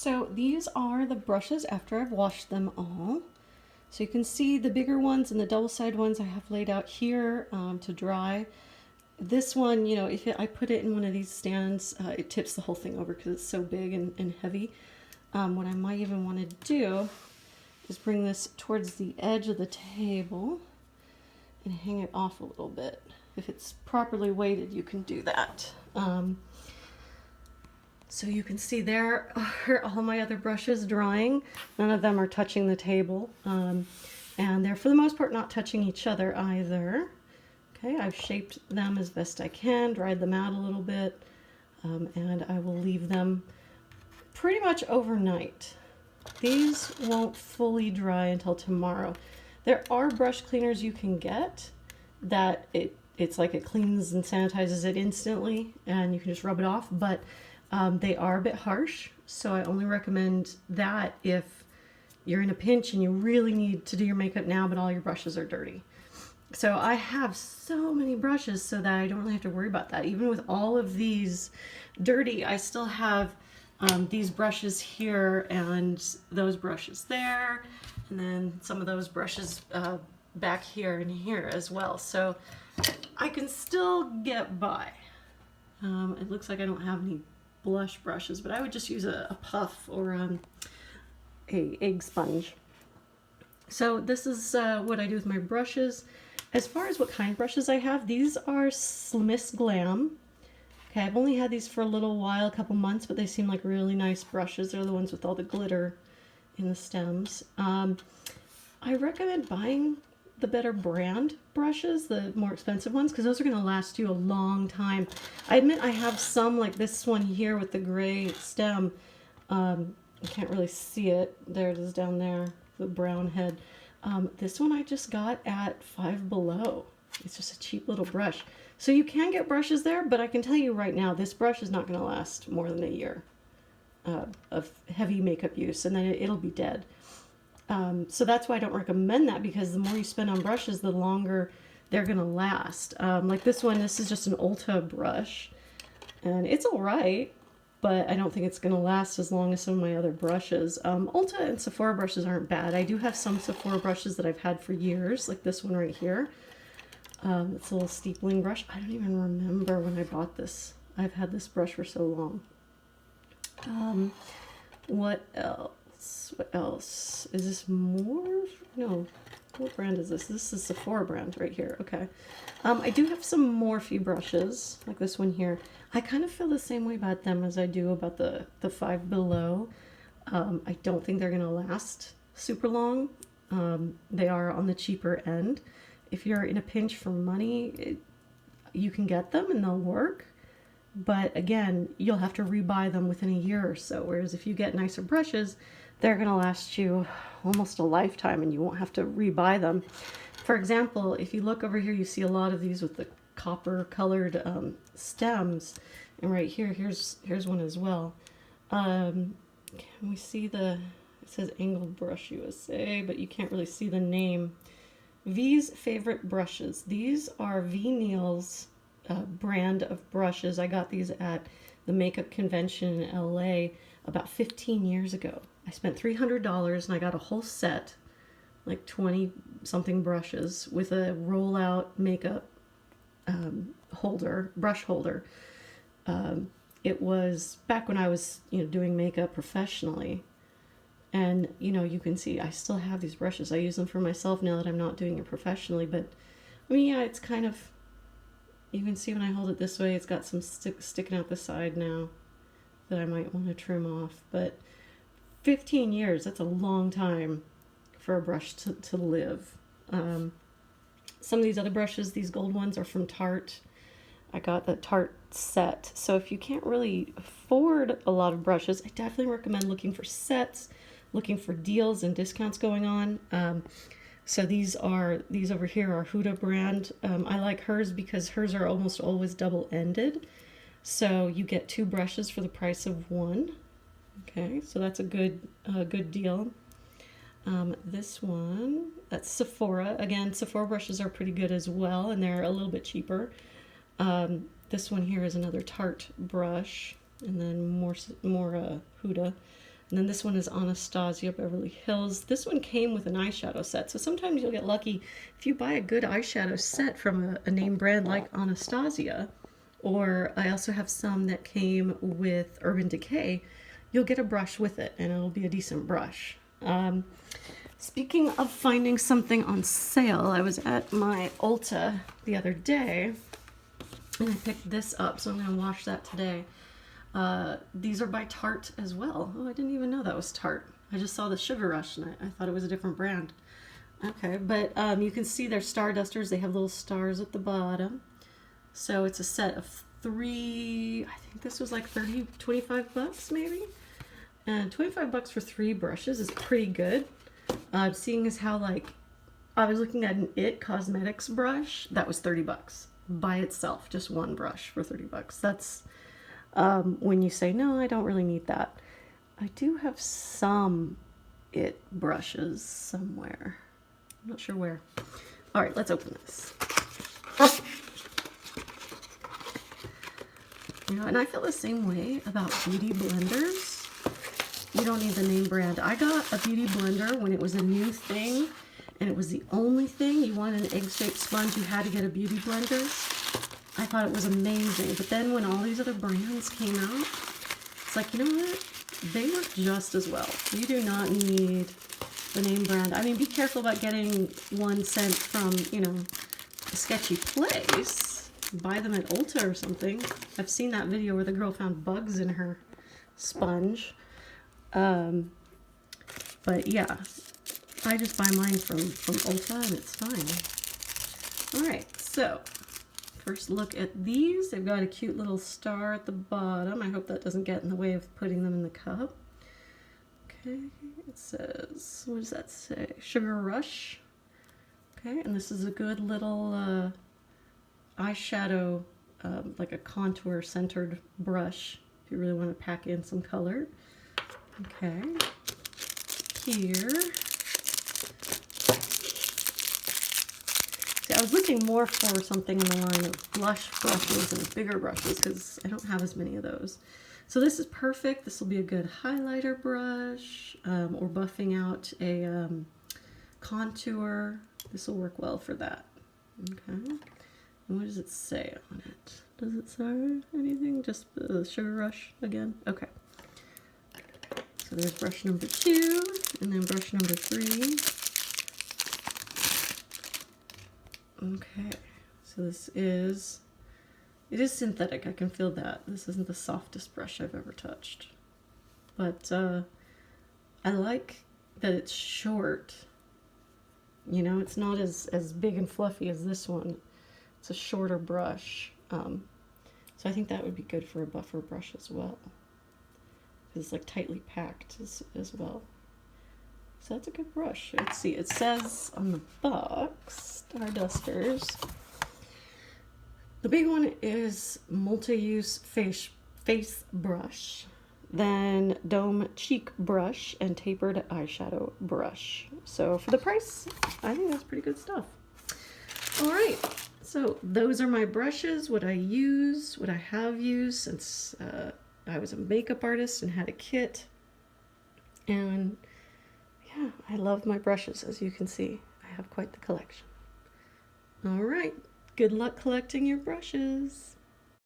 So these are the brushes after I've washed them all. So you can see the bigger ones and the double-sided ones I have laid out here to dry. This one, you know, if I put it in one of these stands, it tips the whole thing over because it's so big and heavy. What I might even want to do is bring this towards the edge of the table and hang it off a little bit. If it's properly weighted, you can do that. So you can see there are all my other brushes drying. None of them are touching the table. And they're for the most part not touching each other either. Okay, I've shaped them as best I can, dried them out a little bit, and I will leave them pretty much overnight. These won't fully dry until tomorrow. There are brush cleaners you can get that it's like it cleans and sanitizes it instantly and you can just rub it off, but they are a bit harsh, so I only recommend that if you're in a pinch and you really need to do your makeup now, but all your brushes are dirty. So I have so many brushes so that I don't really have to worry about that. Even with all of these dirty, I still have these brushes here and those brushes there, and then some of those brushes back here and here as well. So I can still get by. It looks like I don't have any blush brushes, but I would just use a puff or a egg sponge. So this is what I do with my brushes. As far as what kind of brushes I have, these are Slimmest Glam. Okay, I've only had these for a little while, a couple months, but they seem like really nice brushes. They're the ones with all the glitter in the stems. I recommend buying the better brand brushes, the more expensive ones, because those are going to last you a long time. I admit I have some like this one here with the gray stem. You can't really see it. There it is down there, the brown head. This one I just got at Five Below. It's just a cheap little brush. So you can get brushes there, but I can tell you right now, this brush is not going to last more than a year of heavy makeup use, and then it'll be dead. So that's why I don't recommend that, because the more you spend on brushes, the longer they're going to last. Like this one, this is just an Ulta brush, and it's all right, but I don't think it's going to last as long as some of my other brushes. Ulta and Sephora brushes aren't bad. I do have some Sephora brushes that I've had for years, like this one right here. It's a little steepling brush. I don't even remember when I bought this. I've had this brush for so long. What else? What else? Is this more? No. What brand is this? This is Sephora brand right here. Okay. I do have some Morphe brushes, like this one here. I kind of feel the same way about them as I do about the Five Below. I don't think they're going to last super long. They are on the cheaper end. If you're in a pinch for money, you can get them and they'll work. But again, you'll have to rebuy them within a year or so. Whereas if you get nicer brushes, they're going to last you almost a lifetime and you won't have to rebuy them. For example, if you look over here, you see a lot of these with the copper colored stems. And right here, here's one as well. Can we see it says Angled Brush USA, but you can't really see the name. V's Favorite Brushes. These are V. Neal's brand of brushes. I got these at the makeup convention in LA about 15 years ago. I spent $300 and I got a whole set, like 20 something brushes with a rollout makeup brush holder. It was back when I was, doing makeup professionally. And, you can see I still have these brushes. I use them for myself now that I'm not doing it professionally. But, I mean, yeah, it's kind of, you can see when I hold it this way, it's got some sticking out the side now that I might want to trim off. But 15 years, that's a long time for a brush to live. Some of these other brushes, these gold ones, are from Tarte. I got the Tarte set. So if you can't really afford a lot of brushes, I definitely recommend looking for sets, looking for deals and discounts going on. So these over here are Huda brand. I like hers because hers are almost always double-ended. So you get two brushes for the price of one. Okay, so that's a good deal. This one, that's Sephora. Again, Sephora brushes are pretty good as well, and they're a little bit cheaper. This one here is another Tarte brush, and then more Huda. And then this one is Anastasia Beverly Hills. This one came with an eyeshadow set. So sometimes you'll get lucky if you buy a good eyeshadow set from a name brand like Anastasia. Or I also have some that came with Urban Decay. You'll get a brush with it and it'll be a decent brush. Speaking of finding something on sale, I was at my Ulta the other day and I picked this up, so I'm going to wash that today. These are by Tarte as well. Oh, I didn't even know that was Tarte. I just saw the Sugar Rush and I thought it was a different brand. Okay, but you can see they're star dusters. They have little stars at the bottom. So it's a set of 3, I think this was like 25 bucks maybe. And 25 bucks for 3 brushes is pretty good. Seeing as how, like, I was looking at an IT Cosmetics brush that was 30 bucks by itself, just one brush for 30 bucks. That's when you say, no, I don't really need that. I do have some IT brushes somewhere. I'm not sure where. All right, let's open this. You know, and I feel the same way about beauty blenders. You don't need the name brand. I got a beauty blender when it was a new thing, and it was the only thing. You wanted an egg-shaped sponge, you had to get a beauty blender. I thought it was amazing. But then when all these other brands came out, it's like, you know what? They work just as well. You do not need the name brand. I mean, be careful about getting one sent from, you know, a sketchy place. Buy them at Ulta or something. I've seen that video where the girl found bugs in her sponge. But yeah, I just buy mine from Ulta and it's fine. Alright, so first look at these. They've got a cute little star at the bottom. I hope that doesn't get in the way of putting them in the cup. Okay, it says, what does that say? Sugar Rush. Okay, and this is a good little eyeshadow, like a contour centered brush if you really want to pack in some color. Okay, here. See, I was looking more for something in the line of blush brushes and bigger brushes because I don't have as many of those. So this is perfect. This will be a good highlighter brush or buffing out a contour. This will work well for that. Okay. And what does it say on it? Does it say anything? Just Sugar Rush again? Okay. So there's brush number 2, and then brush number 3. Okay, so this is, it is synthetic, I can feel that. This isn't the softest brush I've ever touched. But I like that it's short. You know, it's not as big and fluffy as this one. It's a shorter brush. So I think that would be good for a buffer brush as well. It's like tightly packed as well. So that's a good brush. Let's see, it says on the box, Star Dusters. The big one is multi-use face brush, then dome cheek brush, and tapered eyeshadow brush. So for the price, I think that's pretty good stuff. All right, so those are my brushes, what I use, what I have used since I was a makeup artist and had a kit. And yeah, I love my brushes, as you can see. I have quite the collection. All right, good luck collecting your brushes.